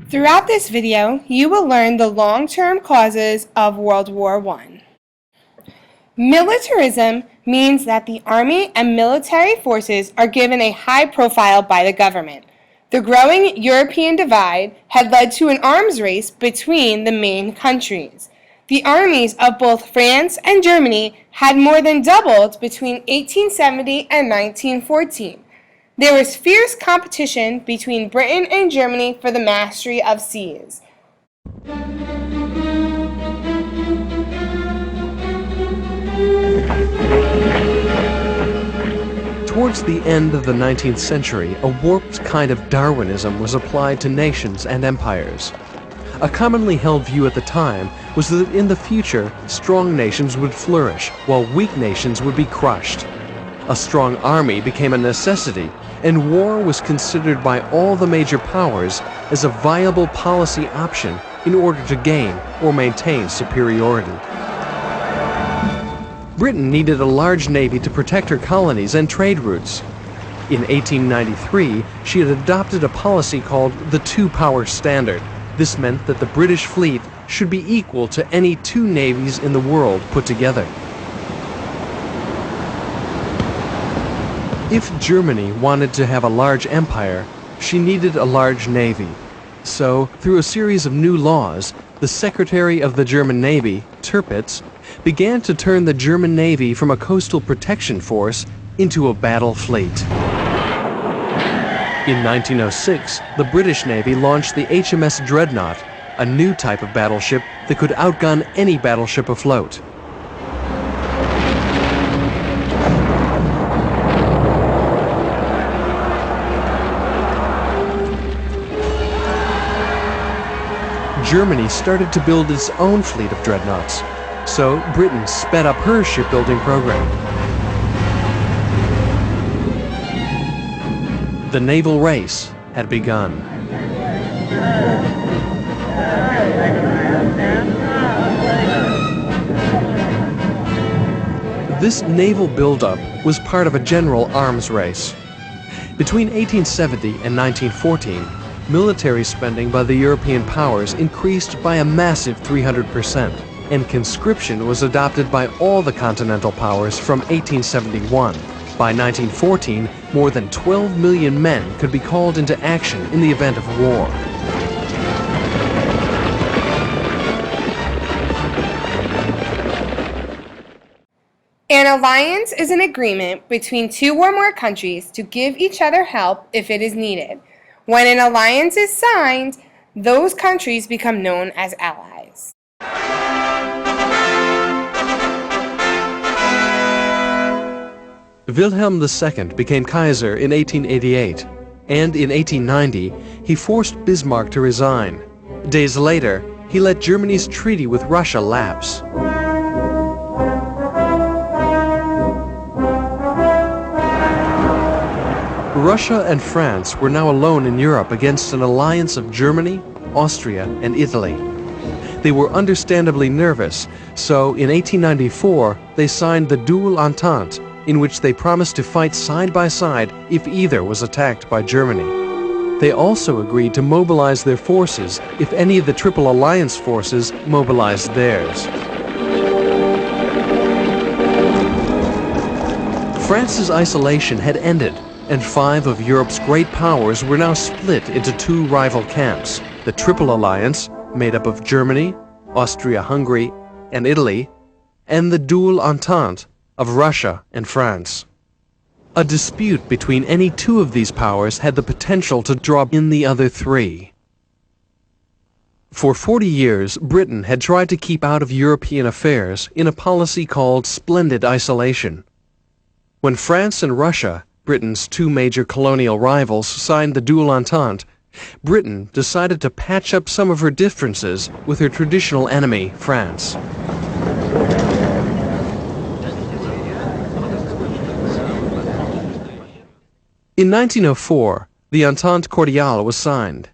Throughout this video, you will learn the long-term causes of World War I. Militarism means that the army and military forces are given a high profile by the government. The growing European divide had led to an arms race between the main countries. The armies of both France and Germany had more than doubled between 1870 and 1914. There was fierce competition between Britain and Germany for the mastery of seas. Towards the end of the 19th century, a warped kind of Darwinism was applied to nations and empires. A commonly held view at the time was that in the future, strong nations would flourish, while weak nations would be crushed. A strong army became a necessity, and war was considered by all the major powers as a viable policy option in order to gain or maintain superiority. Britain needed a large navy to protect her colonies and trade routes. In 1893, she had adopted a policy called the two-power standard. This meant that the British fleet should be equal to any two navies in the world put together. If Germany wanted to have a large empire, she needed a large navy. So, through a series of new laws, the Secretary of the German Navy, Tirpitz, began to turn the German Navy from a coastal protection force into a battle fleet. In 1906, the British Navy launched the HMS Dreadnought, a new type of battleship that could outgun any battleship afloat. Germany started to build its own fleet of dreadnoughts, so Britain sped up her shipbuilding program. The naval race had begun. This naval buildup was part of a general arms race. Between 1870 and 1914, military spending by the European powers increased by a massive 300%, and conscription was adopted by all the continental powers from 1871. By 1914, more than 12 million men could be called into action in the event of war. An alliance is an agreement between two or more countries to give each other help if it is needed. When an alliance is signed, those countries become known as allies. Wilhelm II became Kaiser in 1888, and in 1890 he forced Bismarck to resign. Days later, he let Germany's treaty with Russia lapse. Russia and France were now alone in Europe against an alliance of Germany, Austria, and Italy. They were understandably nervous, so in 1894 they signed the Double Entente, in which they promised to fight side by side if either was attacked by Germany. They also agreed to mobilize their forces if any of the Triple Alliance forces mobilized theirs. France's isolation had ended, and 5 of Europe's great powers were now split into 2 rival camps: the Triple Alliance, made up of Germany, Austria-Hungary, and Italy, and the Double Entente of Russia and France. A dispute between any 2 of these powers had the potential to draw in the other 3. For 40 years, Britain had tried to keep out of European affairs in a policy called splendid isolation. When France and Russia, Britain's 2 major colonial rivals, signed the Double Entente, Britain decided to patch up some of her differences with her traditional enemy, France. In 1904, the Entente Cordiale was signed.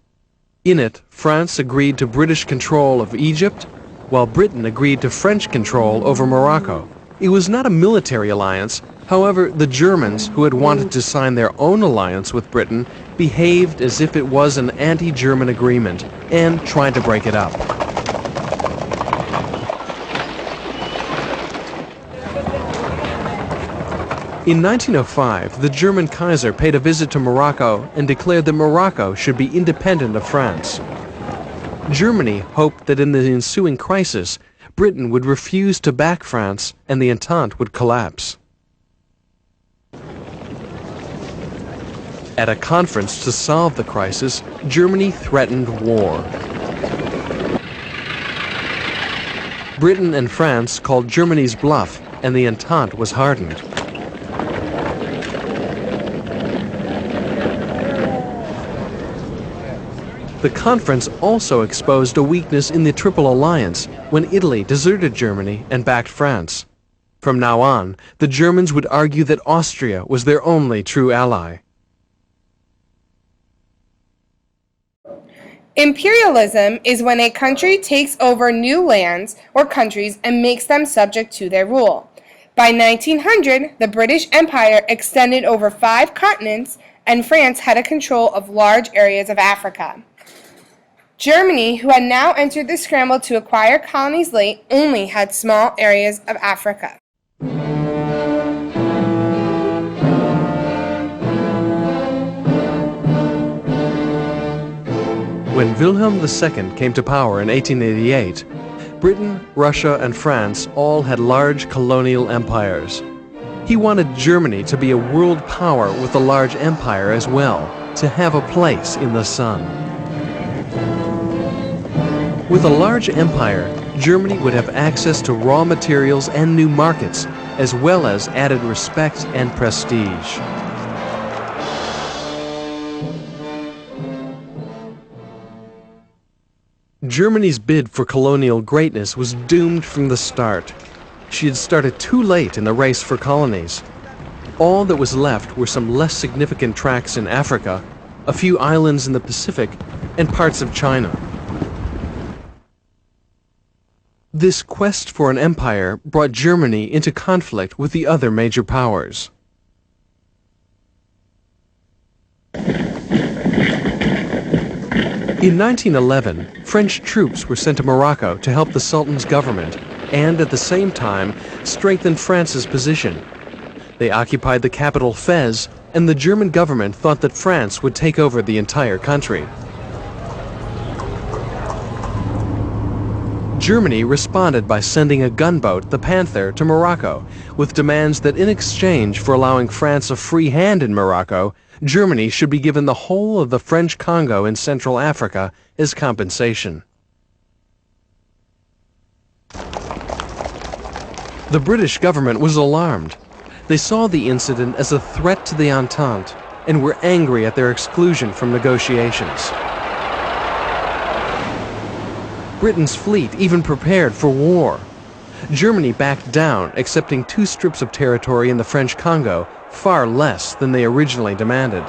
In it, France agreed to British control of Egypt, while Britain agreed to French control over Morocco. It was not a military alliance, However, the Germans, who had wanted to sign their own alliance with Britain, behaved as if it was an anti-German agreement and tried to break it up. In 1905, the German Kaiser paid a visit to Morocco and declared that Morocco should be independent of France. Germany hoped that in the ensuing crisis, Britain would refuse to back France and the Entente would collapse. At a conference to solve the crisis, Germany threatened war. Britain and France called Germany's bluff, and the Entente was hardened. The conference also exposed a weakness in the Triple Alliance when Italy deserted Germany and backed France. From now on, the Germans would argue that Austria was their only true ally. Imperialism is when a country takes over new lands or countries and makes them subject to their rule. By 1900, the British Empire extended over 5 continents, and France had a control of large areas of Africa. Germany, who had now entered the scramble to acquire colonies late, only had small areas of Africa. When Wilhelm II came to power in 1888, Britain, Russia, and France all had large colonial empires. He wanted Germany to be a world power with a large empire as well, to have a place in the sun. With a large empire, Germany would have access to raw materials and new markets, as well as added respect and prestige. Germany's bid for colonial greatness was doomed from the start. She had started too late in the race for colonies. All that was left were some less significant tracts in Africa, a few islands in the Pacific, and parts of China. This quest for an empire brought Germany into conflict with the other major powers. In 1911, French troops were sent to Morocco to help the Sultan's government and, at the same time, strengthen France's position. They occupied the capital Fez, and the German government thought that France would take over the entire country. Germany responded by sending a gunboat, the Panther, to Morocco, with demands that in exchange for allowing France a free hand in Morocco, Germany should be given the whole of the French Congo in Central Africa as compensation. The British government was alarmed. They saw the incident as a threat to the Entente and were angry at their exclusion from negotiations. Britain's fleet even prepared for war. Germany backed down, accepting 2 strips of territory in the French Congo, far less than they originally demanded.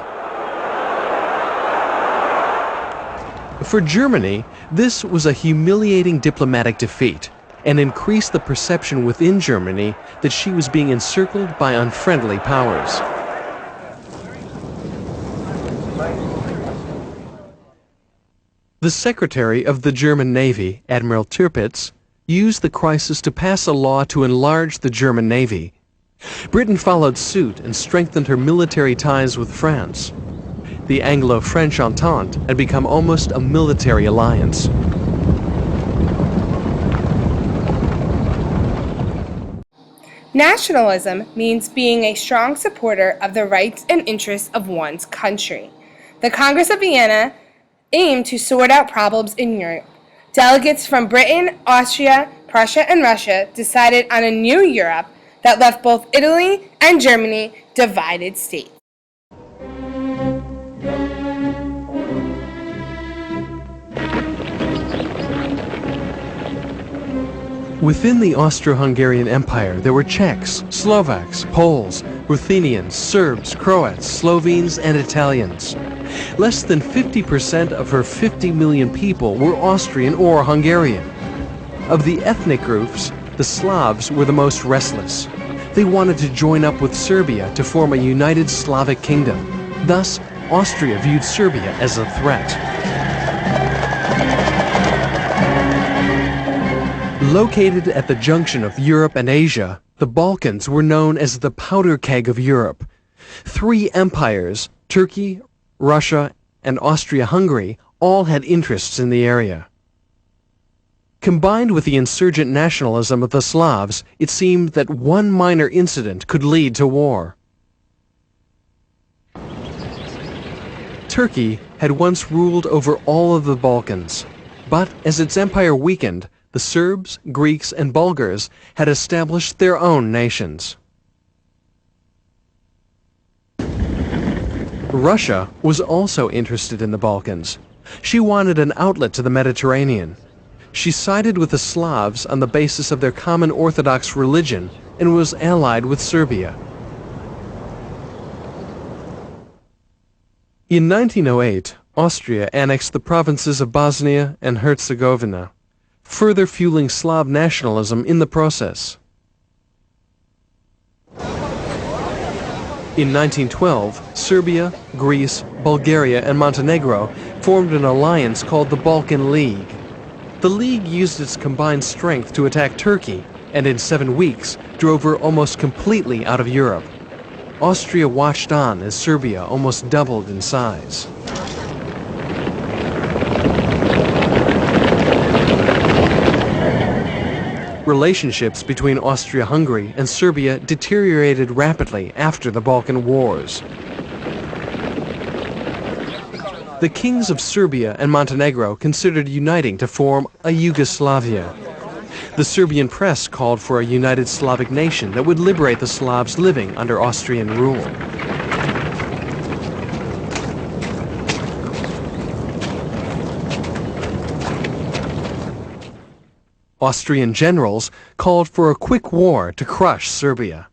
For Germany, this was a humiliating diplomatic defeat and increased the perception within Germany that she was being encircled by unfriendly powers. The Secretary of the German Navy, Admiral Tirpitz, used the crisis to pass a law to enlarge the German Navy. Britain followed suit and strengthened her military ties with France. The Anglo-French Entente had become almost a military alliance. Nationalism means being a strong supporter of the rights and interests of one's country. The Congress of Vienna aimed to sort out problems in Europe. Delegates from Britain, Austria, Prussia, and Russia decided on a new Europe that left both Italy and Germany divided states. Within the Austro-Hungarian Empire, there were Czechs, Slovaks, Poles, Ruthenians, Serbs, Croats, Slovenes, and Italians. Less than 50% of her 50 million people were Austrian or Hungarian. Of the ethnic groups, the Slavs were the most restless. They wanted to join up with Serbia to form a united Slavic kingdom. Thus, Austria viewed Serbia as a threat. Located at the junction of Europe and Asia, the Balkans were known as the powder keg of Europe. Three empires, Turkey, Russia, and Austria-Hungary, all had interests in the area. Combined with the insurgent nationalism of the Slavs, it seemed that one minor incident could lead to war. Turkey had once ruled over all of the Balkans, but as its empire weakened, the Serbs, Greeks, and Bulgars had established their own nations. Russia was also interested in the Balkans. She wanted an outlet to the Mediterranean. She sided with the Slavs on the basis of their common Orthodox religion and was allied with Serbia. In 1908, Austria annexed the provinces of Bosnia and Herzegovina, further fueling Slav nationalism in the process. In 1912, Serbia, Greece, Bulgaria, and Montenegro formed an alliance called the Balkan League. The League used its combined strength to attack Turkey, and in 7 weeks drove her almost completely out of Europe. Austria watched on as Serbia almost doubled in size. Relationships between Austria-Hungary and Serbia deteriorated rapidly after the Balkan Wars. The kings of Serbia and Montenegro considered uniting to form a Yugoslavia. The Serbian press called for a united Slavic nation that would liberate the Slavs living under Austrian rule. Austrian generals called for a quick war to crush Serbia.